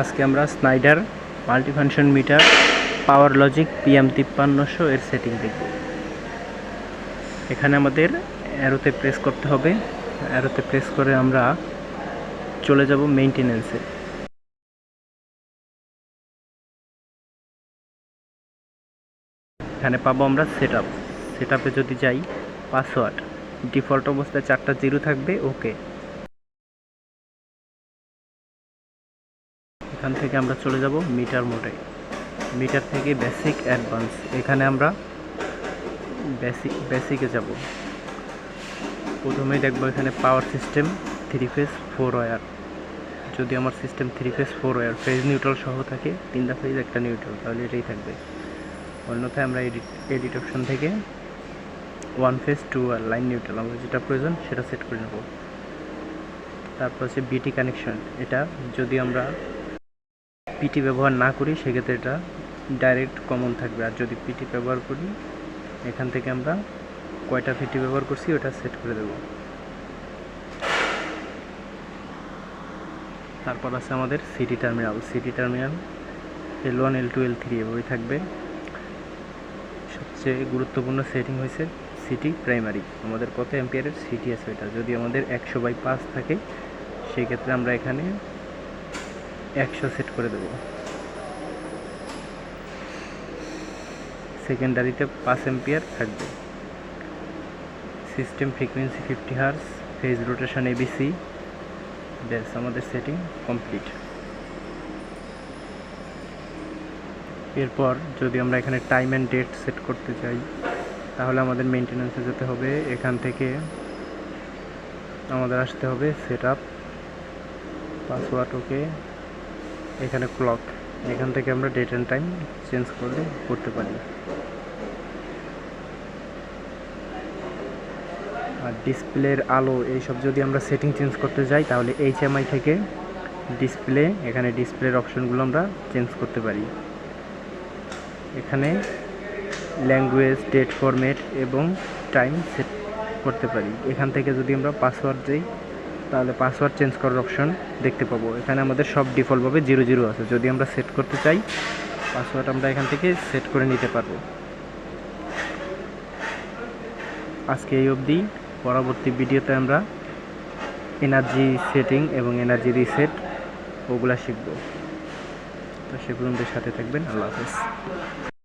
আজকে আমরা Snyder multifunction metre পাওয়ার logic PM5300 এর সেটিং দেখব। এখানে আমাদের অ্যারোতে প্রেস করতে হবে। অ্যারোতে প্রেস করে আমরা চলে যাব মেইনটেনেন্সে। এখানে পাবো আমরা সেটআপে যদি যাই, পাসওয়ার্ড ডিফল্ট অবস্থায় 4টা 0 থাকবে, ওকে। এখান থেকে আমরা চলে যাব মিটার মোডে। মিটার থেকে বেসিক অ্যাডভান্স, এখানে আমরা বেসিকে যাব। প্রথমেই দেখবো এখানে পাওয়ার সিস্টেম 3 ফেজ 4 ওয়্যার। যদি আমার system 3 phase 4 wire phase neutral সহ থাকে, 3টা ফেজ একটা নিউট্রাল, তাহলে এটাই থাকবে। অন্যথায় আমরা এডিট অপশন থেকে 1 ফেজ 2 ওয়্যার লাইন নিউট্রাল, আমরা যেটা প্রয়োজন সেটা সেট করে নেব। তারপর হচ্ছে বিটি কানেকশন, এটা যদি আমরা পিটি ব্যবহার না করি সেক্ষেত্রে এটা ডাইরেক্ট কমন থাকবে, আর যদি পিটি ব্যবহার করি এখান থেকে আমরা কয়টা পিটি ব্যবহার করছি ওটা সেট করে দেব। তারপর আছে আমাদের city terminal L1 L2 L3 এভাবেই থাকবে। সবচেয়ে গুরুত্বপূর্ণ সেটিং হয়েছে সিটি প্রাইমারি, আমাদের কত অ্যাম্পিয়ারের সিটি আছে এটা। যদি আমাদের 100/5 থাকে সেই ক্ষেত্রে আমরা এখানে 100 সেট করে দেব। সেকেন্ডারিতে 5 অ্যাম্পিয়ার থাকবে। System frequency 50 hertz, phase rotation ABC। ব্যাস, আমাদের সেটিং কমপ্লিট। এরপর যদি আমরা এখানে টাইম অ্যান্ড ডেট সেট করতে চাই, তাহলে আমাদের মেইনটেনেন্সে যেতে হবে। এখান থেকে আমাদের আসতে হবে সেটআপ, পাসওয়ার্ড ওকে, এখানে ক্লক। এখান থেকে আমরা ডেট অ্যান্ড টাইম চেঞ্জ করতে পারি। আর ডিসপ্লের আলো এইসব যদি আমরা সেটিং চেঞ্জ করতে যাই, তাহলে HMI থেকে ডিসপ্লে, এখানে ডিসপ্লের অপশনগুলো আমরা চেঞ্জ করতে পারি। এখানে ল্যাঙ্গুয়েজ, ডেট ফরম্যাট এবং টাইম সেট করতে পারি। এখান থেকে যদি আমরা পাসওয়ার্ড দিই, তাহলে পাসওয়ার্ড চেঞ্জ করার অপশন দেখতে পাবো। এখানে আমাদের সব ডিফল্টভাবে 00 আছে। যদি আমরা সেট করতে চাই পাসওয়ার্ড, আমরা এখান থেকে সেট করে নিতে পারবো। আজকে এই অবধি। পরবর্তী ভিডিওতে আমরা এনার্জি সেটিং এবং এনার্জি রিসেট ওগুলা শিখব। তো সে পর্যন্ত সাথে থাকবেন। আল্লাহ হাফেজ।